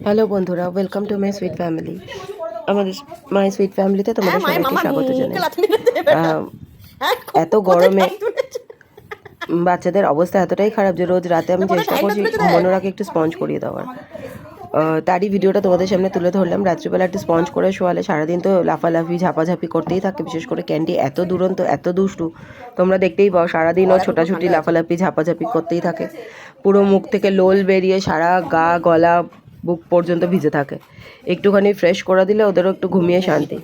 Hello বন্ধুরা, welcome to my sweet family. আমাদের my sweet ফ্যামিলিতে তোমাদের সবাইকে স্বাগত জানাই। এত গরমে বাচ্চাদের অবস্থা এতটাই খারাপ যে রোজ রাতে আমি চেষ্টা করছি ঘুমানোর আগে একটু স্পঞ্জ করিয়ে দেওয়ার। তারই ভিডিওটা তোমাদের সামনে তুলে ধরলাম। রাত্রিবেলা একটু স্পঞ্জ করে শোয়ালে সারাদিন তো লাফালাফি ঝাপাঝাপি করতেই থাকে। বিশেষ করে ক্যান্ডি এত দুরন্ত, এত দুষ্টু, তোমরা দেখতেই পাও। সারাদিন ও ছোটাছুটি লাফালাফি ঝাপাঝাপি করতেই থাকে। পুরো মুখ থেকে লোল বেরিয়ে সারা গা গলা বুক পর্যন্ত ভিজে থাকে। একটুখানি ফ্রেশ করে দিলে ওদেরও একটু ঘুমিয়ে শান্তি।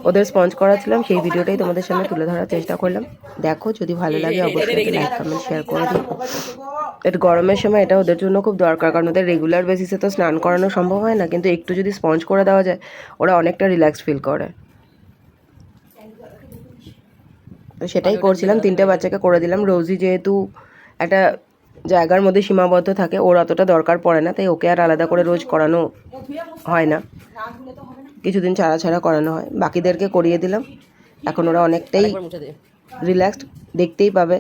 ওদের স্পঞ্জ করাছিলাম, সেই ভিডিওটাই তোমাদের সামনে তুলে ধরার চেষ্টা করলাম। দেখো, যদি ভালো লাগে অবশ্যই লাইক কমেন্ট শেয়ার করে দিও। এটা গরমের সময় এটা ওদের জন্য খুব দরকার, কারণ ওদের রেগুলার বেসিসে তো স্নান করানো সম্ভব হয় না, কিন্তু একটু যদি স্পঞ্জ করে দেওয়া যায় ওরা অনেকটা রিল্যাক্স ফিল করে। তো সেটাই করছিলাম, 3টে বাচ্চাকে করে দিলাম। রোজি যেহেতু একটা জায়গার মধ্যে সীমাবদ্ধ থাকে, ওর অতটা দরকার পড়ে না, তাই ওকে আর আলাদা করে রোজ করানো হয় না, কিছুদিন ছাড়া ছাড়া করানো হয়। বাকিদেরকে করিয়ে দিলাম। এখন ওরা অনেকটাই রিল্যাক্সড, দেখতেই পাবে।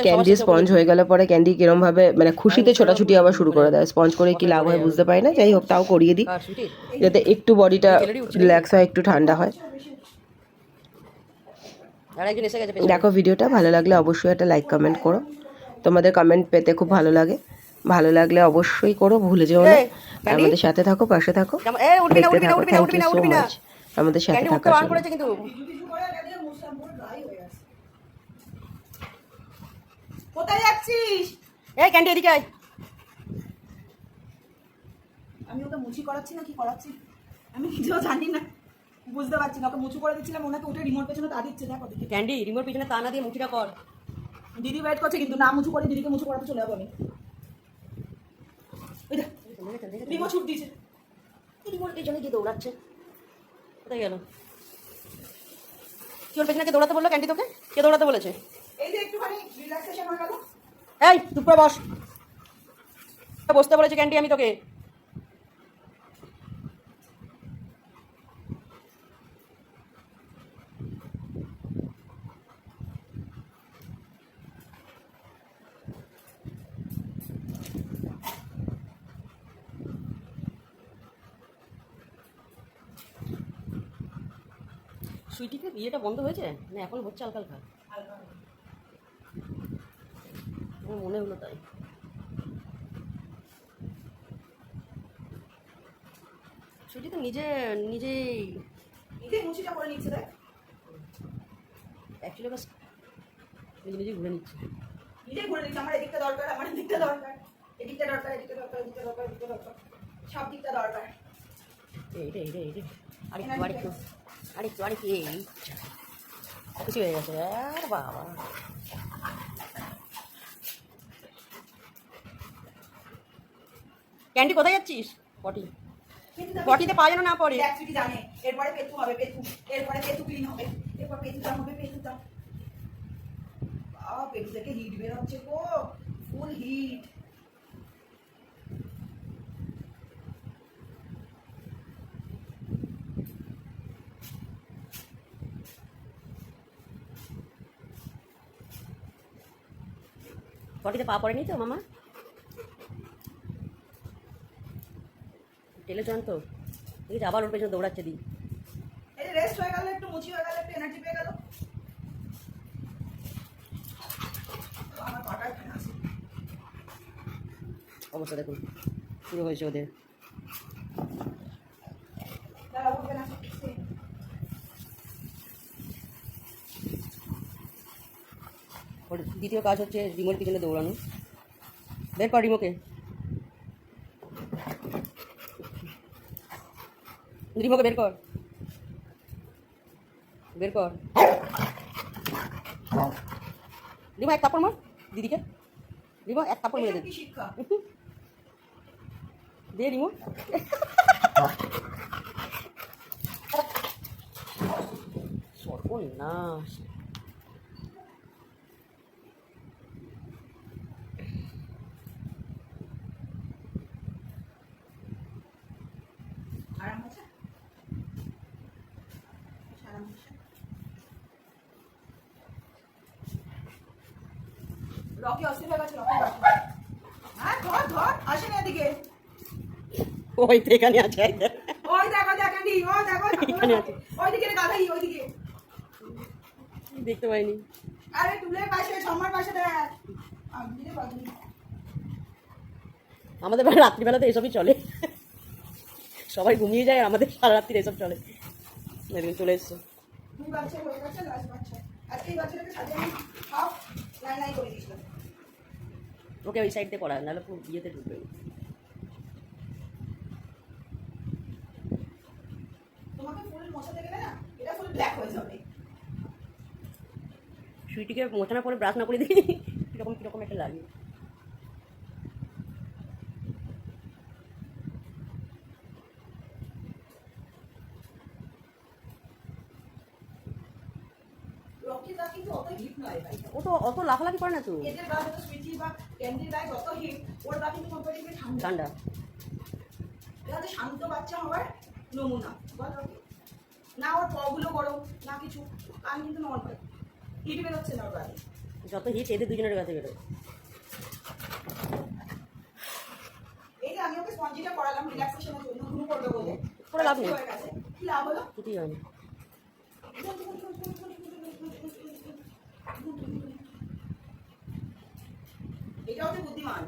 ক্যান্ডি স্পঞ্জ হয়ে গেলে পরে ক্যান্ডি কিরমভাবে মানে খুশিতে ছোটাছুটি আবার শুরু করে দেয়। স্পঞ্জ করে কি লাভ হয় বুঝতে পারি না, যাই হোক তাও করিয়ে দিই যাতে একটু বডিটা রিল্যাক্স হয়, একটু ঠান্ডা হয়। দেখো ভিডিওটা ভালো লাগলে অবশ্যই একটা লাইক কমেন্ট করো। তোমাদের কমেন্ট পেতে খুব ভালো লাগে। ভালো লাগলে অবশ্যই করো, ভুলে যেও না। আমাদের সাথে থাকো, পাশে থাকো, দেখতে থাকো। থ্যাংক ইউ সো মাচ আমাদের সাথে থাকার জন্য। কোথায় যাচ্ছিস? এই ক্যান্ডি এদিকে আয়। আমি ওকে মুচি করাচ্ছি না কি করাচ্ছি আমি নিজেও জানি না, বুঝতে পারছি না। ওকে মুচি করে দিচ্ছিলাম, ওনাকে উঠে রিমোট পেছনে তা দিচ্ছে। দেখো দেখি ক্যান্ডি রিমোট পিছনে তা না দিয়ে মুঠিটা কর। দিদি ওয়েট করছে, কিন্তু না মুচু করে দিদিকে মুচু করাতে চলে যাবো আমি। রিমোট ছুট দিয়েছে। রিমোট পেছনে গিয়ে দৌড়াচ্ছে, কোথায় গেল? কি ওর পেছনে কে দৌড়াতে বললো? ক্যান্ডি তোকে কে দৌড়াতে বলেছে? এই যে একটুখানি রিল্যাক্সেশন হয়ে গেল। এই চুপ করে বস, বসতে বলেছে ক্যান্ডি আমি তোকে। সুইটিকে বিয়েটা বন্ধ হয়েছে না এখন হচ্ছে হালকা হালকা? আমার মনে হলো তাই। সুইটি তো নিজেই নিজে মুচিটা করে নিচ্ছে। দেখ অ্যাকচুয়ালি বাস নিজে ঘুরে নিচ্ছে। নিজে ঘুরে নিচ্ছে। আমার এদিকটা দরকার, আমার এদিকটা দরকার, এদিকটা দরকার, এদিকটা দরকার, এদিকটা দরকার, এদিকটা দরকার, সব দিকটা দরকার। এইটা আরেকটু এই খুশি হয়ে গেছে। আর বাবা ক্যান্ডি কোথায় যাচ্ছিস? পটিতে পা যেন না পড়ে। অ্যাকচুয়ালি জানে এরপরে পেতু হবে, পেতু এরপরে পেতু ক্লিন হবে, এরপর পেতু দাম হবে, পেতু দাম। পেটু থেকে হিট বের হচ্ছে গো, ফুল হিট। পটিতে পা পড়েনি তো মামা? টেলে চন তো এই আবার ওর পেছনে দৌড়াচ্ছে দিই। এই রেস্ট হয়ে গেল, একটু মুচি হয়ে গেল, একটু এনার্জি পেয়ে গেল। আমার পাটায় আছে অবস্থা দেখুন শুরু হয়েছে ওদের। দাঁড়া, উঠবে না। ওর দ্বিতীয় কাজ হচ্ছে রিমোট পিছনে দৌড়ানো। বের কর রিমোকে, রিমোকে বের কর, বের কর। রিমো এক থাপ্পড় মার দিদিকে, রিমো এক থাপ্পড় মেরে দে। কি শিক্ষা? দে রিমো। সর্বনাশ। আরাম হচ্ছে, আরাম হচ্ছে। রকি অস্থির হয়ে গেছে, রকি হ্যাঁ ধর ধর, আসেন এদিকে। ওই তো এখানে আছে এই দেখ। ওই দেখো দেখেনি, ও দেখো এখানে আছে। ওইদিকে গাধাই, ওইদিকে। দেখতে পাইনি। আরে টুলের পাশে, ছমার পাশে দেখ। আমি দিতে পারিনি। আমাদের বাড়ি রাত্রিবেলাতে এসবই চলে, সবাই ঘুমিয়ে যায় আর আমাদের সারা রাত্রি এসব চলে। এদিকে চলে এসছো। দুই বাচ্চা হয়ে গেছে, লাস্ট বাচ্চা। আর এই বাচ্চাটাকে সাজিয়ে আমি হাফ নাই করে দিয়েছিলাম। ওকে ওই সাইড দিয়ে করা, নাহলে পুরো বিয়েতে ঢুকবে। তোমাকে ফুল মোছাতে গেলে না, এটা ফুল ব্ল্যাক হয়ে যাবে। সুইটিকে মোছানোর পরে ব্রাশ না করে দিই, কিরকম কিরকম একটা লাগে। রকিদা কিন্তু অত হিট নয় ভাই। ও তো অত লাফালাফি করে না তো। এদের গা যত সুইচি বা ক্যান্ডির গায়ে যত হিট, ওর গা কিন্তু কম্পারেটিভলি ঠান্ডা। ঠান্ডা। এটা হচ্ছে শান্ত বাচ্চা হওয়ার নমুনা। বল রকি। না ওর পগুলো গরম, না কিছু। কান কিন্তু নর্মাল। হিট বেরোচ্ছে না ওর গায়ে। যত হিট এদের দুজনের কাছে বেরোয়। এই যে আমি ওকে স্পঞ্জিটা করালাম রিল্যাক্সেশনের জন্য, ঘুম করবে বলে। করে লাভ নেই। হয়ে গেছে। কি লাভ হলো? কিছুই হয়নি। এটা হচ্ছে বুদ্ধিমান।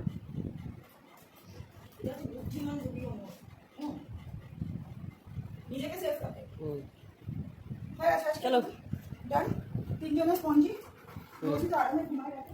এটা হচ্ছে বুদ্ধিমান যদিও নয়। নিজেকে সেভ করে। হয়ে গেছে আজকে। চলো। ডান। তিনজনের স্পঞ্জি রোজই তো আরামে ঘুমায় রাখে।